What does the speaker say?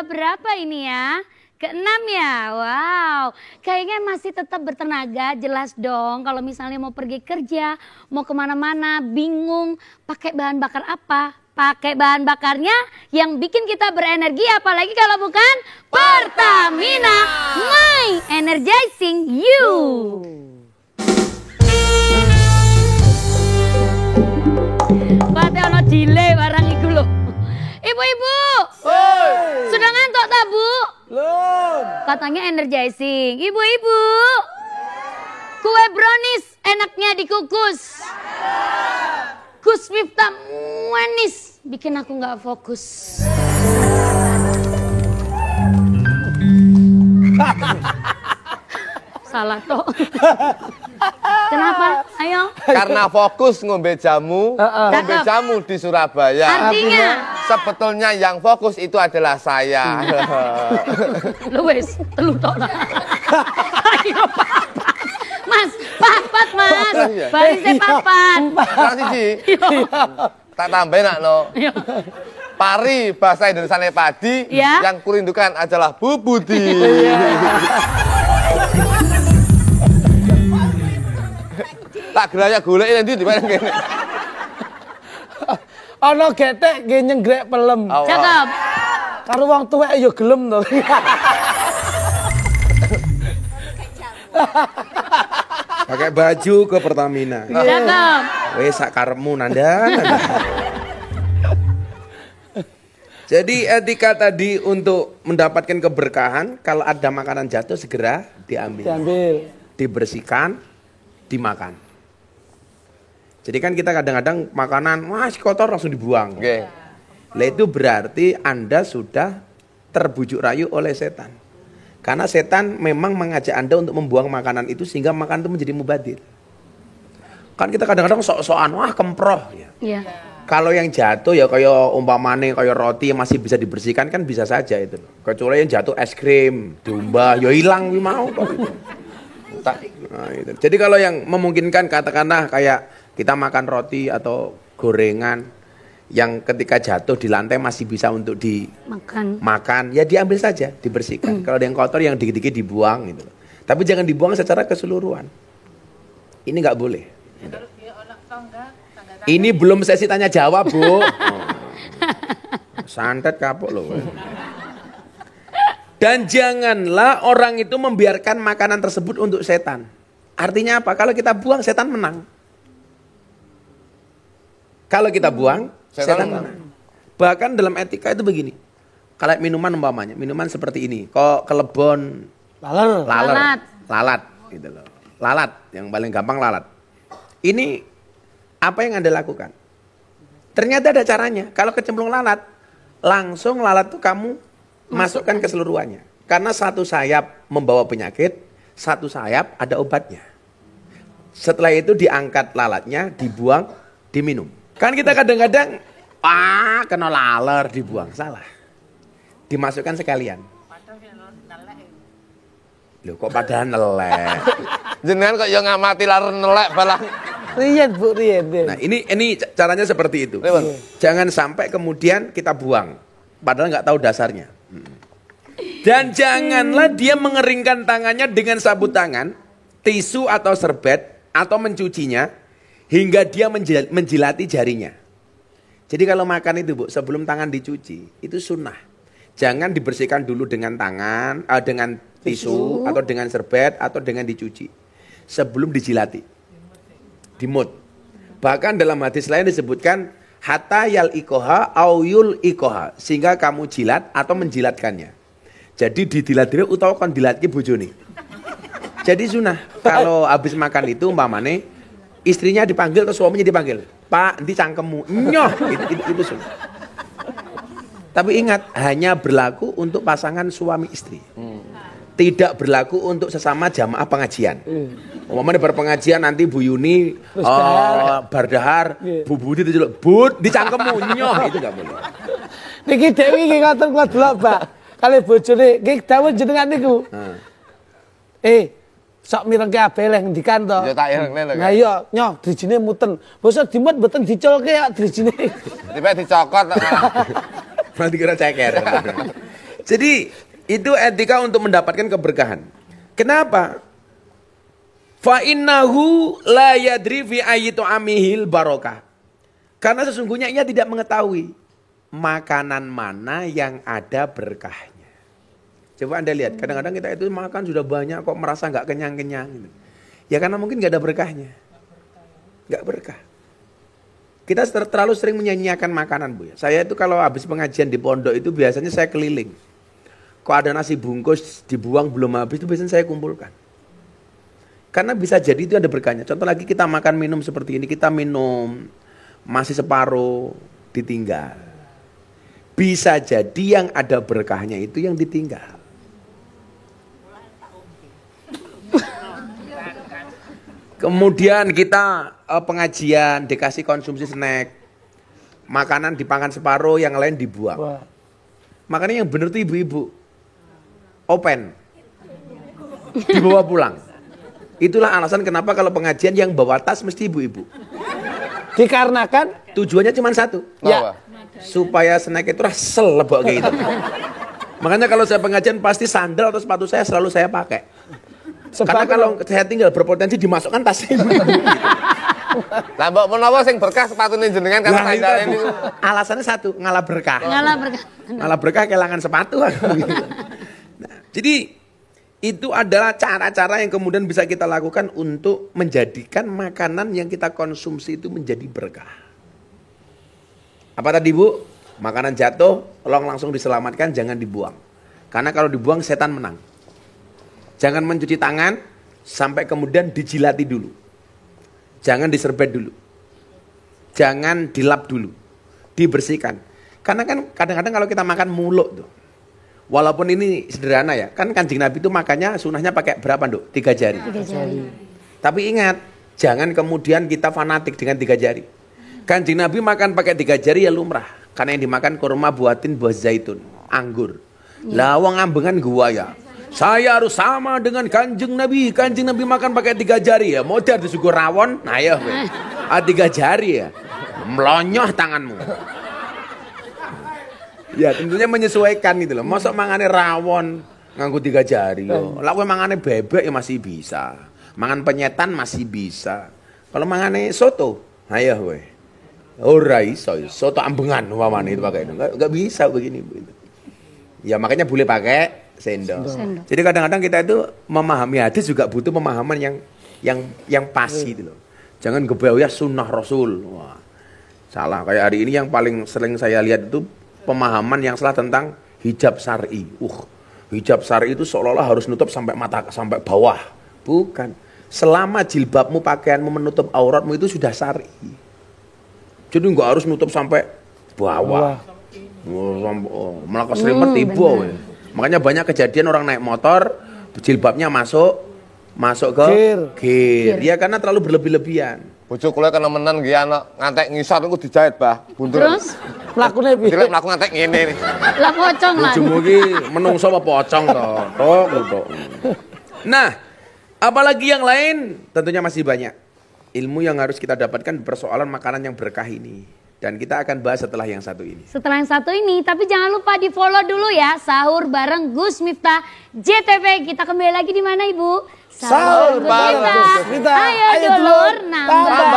berapa ini ya? Keenam ya? Wow, kayaknya masih tetap bertenaga, jelas dong. Kalau misalnya mau pergi kerja, mau kemana-mana, bingung pakai bahan bakar apa? Pakai bahan bakarnya yang bikin kita berenergi, apalagi kalau bukan Pertamina My Energizing You. Pate ono delay barang iku lho. Ibu-ibu, sudah ngantuk tak Bu? Belum. Katanya energizing. Ibu-ibu, kue brownies enaknya dikukus. Gus Miftah manis, bikin aku nggak fokus. Salah toh. Kenapa? Ayo. Karena fokus ngombe jamu di Surabaya. Artinya sebetulnya yang fokus itu adalah saya. lu wes telu tok lah. Ayo papat. Mas, papat Mas. Barisnya papat. Kasih Ci. Tak tambahin nak lo. Pari bahasa Indonesia padi, ya? Yang kurindukan adalah Bu Budi. Tak geraya golek nanti di mana kene. Ana getek nggih nyenggrek pelem. Cakep. Karo wong tuwek ya gelem to. Pakai baju ke Pertamina. Cakep. Wes sak karepmu Nanda. Jadi etika tadi untuk mendapatkan keberkahan, kalau ada makanan jatuh segera diambil. Dibersihkan, dimakan. Jadi kan kita kadang-kadang makanan, masih kotor langsung dibuang. Lah itu berarti Anda sudah terbujuk rayu oleh setan. Karena setan memang mengajak Anda untuk membuang makanan itu sehingga makanan itu menjadi mubadir. Kan kita kadang-kadang sok-sokan, wah kemproh. Iya. Kalau yang jatuh ya kayak umpamane kayak roti yang masih bisa dibersihkan kan bisa saja itu. Kecuali yang jatuh es krim, diumbah, ya hilang mau kok itu. Nah, itu. Jadi kalau yang memungkinkan katakanlah kayak kita makan roti atau gorengan yang ketika jatuh di lantai masih bisa untuk dimakan, ya diambil saja, dibersihkan. Kalau ada yang kotor yang dikit-dikit dibuang gitu. Tapi jangan dibuang secara keseluruhan. Ini nggak boleh. Gitu. Ini belum sesi tanya jawab, Bu. Santet kapok loh. Dan janganlah orang itu membiarkan makanan tersebut untuk setan. Artinya apa? Kalau kita buang, setan menang. Kalau kita buang, setan menang. Bahkan dalam etika itu begini. Kalau minuman umpamanya, minuman seperti ini. Kok kelebon, lalat, gitu loh. Lalat, yang paling gampang lalat. Ini apa yang Anda lakukan? Ternyata ada caranya. Kalau kecemplung lalat, langsung lalat itu kamu masukkan keseluruhannya. Karena satu sayap membawa penyakit, satu sayap ada obatnya. Setelah itu diangkat lalatnya, dibuang, diminum. Kan kita kadang-kadang, kena laler dibuang. Salah. Dimasukkan sekalian. Loh kok padahal nelek? Jenengan kok yang ngamati laler nelek balang. Riyen Bu, riyen. Nah ini caranya seperti itu. Jangan sampai kemudian kita buang, padahal nggak tahu dasarnya. Dan janganlah dia mengeringkan tangannya dengan sabut tangan, tisu atau serbet, atau mencucinya, hingga dia menjilati jarinya. Jadi kalau makan itu Bu, sebelum tangan dicuci, itu sunnah. Jangan dibersihkan dulu dengan tangan, dengan tisu, atau dengan serbet, atau dengan dicuci. Sebelum dijilati. Dimut. Bahkan dalam hadis lain disebutkan hatta yal ikoha auyul ikoha, sehingga kamu jilat atau menjilatkannya. Jadi didilat dhewe utawa kon dilatke bojone. Jadi sunnah kalau habis makan itu umpamane istrinya dipanggil atau suaminya dipanggil, "Pak, endi cangkemmu?" Nyoh, itu sunnah. Tapi ingat, hanya berlaku untuk pasangan suami istri. Tidak berlaku untuk sesama jamaah pengajian. Umpamanya berpengajian nanti Bu Yuni bardahar, Bu Budi itu Bud dicangkemmu nyoh, itu enggak boleh. Niki Dewi iki ngoten kula delok, Pak. Kali bojone nggih dawuh jenengan niku. Sok mirengke abe leh ngendikan to. Ya tak irenge lho. Lah iya, nyoh drijine muten. Bosok dimut mboten diculke ya drijine. Tiba dicokot. Berarti kira ceker. Jadi itu etika untuk mendapatkan keberkahan. Kenapa? Fa innahu la yadri fi ayyitu amihil barokah. Karena sesungguhnya ia tidak mengetahui makanan mana yang ada berkahnya. Coba Anda lihat, kadang-kadang kita itu makan sudah banyak kok merasa nggak kenyang-kenyang. Gitu. Ya karena mungkin nggak ada berkahnya. Nggak berkah. Kita terlalu sering menyanyiakan makanan, Bu. Saya itu kalau habis pengajian di pondok itu biasanya saya keliling. Kok ada nasi bungkus dibuang belum habis itu biasanya saya kumpulkan. Karena bisa jadi itu ada berkahnya. Contoh lagi kita makan minum seperti ini, kita minum masih separuh ditinggal. Bisa jadi yang ada berkahnya itu yang ditinggal. Kemudian kita pengajian dikasih konsumsi snack. Makanan dipangan separuh, yang lain dibuang. Wah. Makanya yang benar tuh ibu-ibu. Open. Dibawa pulang. Itulah alasan kenapa kalau pengajian yang bawa tas mesti ibu-ibu. Dikarenakan Tujuannya cuma satu. ya Supaya snack itu rasel lebok kayak gitu. Makanya kalau saya pengajian pasti sandal atau sepatu saya selalu saya pakai. Karena kalau saya tinggal berpotensi dimasukkan tas ibu. Lah mbok menawa sing berkah sepatune jenengan karena Nah, sandalnya itu, niku. alasannya satu, ngalah berkah. Ngalah berkah. Ngalah berkah kehilangan sepatu. Nah, jadi itu adalah cara-cara yang kemudian bisa kita lakukan untuk menjadikan makanan yang kita konsumsi itu menjadi berkah. Apa tadi Bu? Makanan jatuh, tolong langsung diselamatkan, jangan dibuang. Karena kalau dibuang setan menang. Jangan mencuci tangan sampai kemudian dijilati dulu. Jangan diserbet dulu. Jangan dilap dulu. Dibersihkan. Karena kan kadang-kadang kalau kita makan muluk tuh. Walaupun ini sederhana ya, kan Kanjeng Nabi itu makannya sunahnya pakai berapa, Nduk? 3 jari. 3 jari. Tapi ingat, jangan kemudian kita fanatik dengan 3 jari. Kanjeng Nabi makan pakai 3 jari ya lumrah. Karena yang dimakan kurma buatin buah zaitun, anggur. Lah wong ambengan gua ya. Saya harus sama dengan Kanjeng Nabi. Kanjeng Nabi makan pakai 3 jari ya. Modal disuguh rawon, nah ya. 3 jari ya. Melonyoh tanganmu. Ya tentunya menyesuaikan gitu loh. Masa mangane rawon nganggo 3 jari yo. Lah kowe mangane bebek ya masih bisa. Mangan penyetan masih bisa. Kalau mangane soto, ayo kowe. Ora iso, soto ambengan umpamane itu pakai itu. Enggak bisa begini begitu. Ya makanya boleh pakai sendok. Jadi kadang-kadang kita itu memahami hadis juga butuh pemahaman yang pasti gitu loh. Jangan gebaya sunnah Rasul. Wah. Salah kayak hari ini yang paling sering saya lihat itu pemahaman yang salah tentang hijab syar'i. Hijab syar'i itu seolah-olah harus nutup sampai mata sampai bawah. Bukan. Selama jilbabmu, pakaianmu menutup auratmu itu sudah syar'i. Jadi enggak harus nutup sampai bawah. Melakukan serimpet tiba. Makanya banyak kejadian orang naik motor, jilbabnya masuk ke gear. Ya karena terlalu berlebih-lebihan. Bojo kula kena menan nggih anak ngantek ngisor niku dijahit, Bah. Bundur. Terus lakune piye? Dilek mlaku ngantek ngene nih. lah pocong lah. Bojomu iki menungso apa pocong to? Tok. Nah, apalagi yang lain tentunya masih banyak. Ilmu yang harus kita dapatkan di persoalan makanan yang berkah ini. Dan kita akan bahas setelah yang satu ini. Setelah yang satu ini, tapi jangan lupa di follow dulu ya. Sahur bareng Gus Miftah JTV. Kita kembali lagi di mana Ibu? Sahur bareng Gus Miftah. Ayo dulur nambah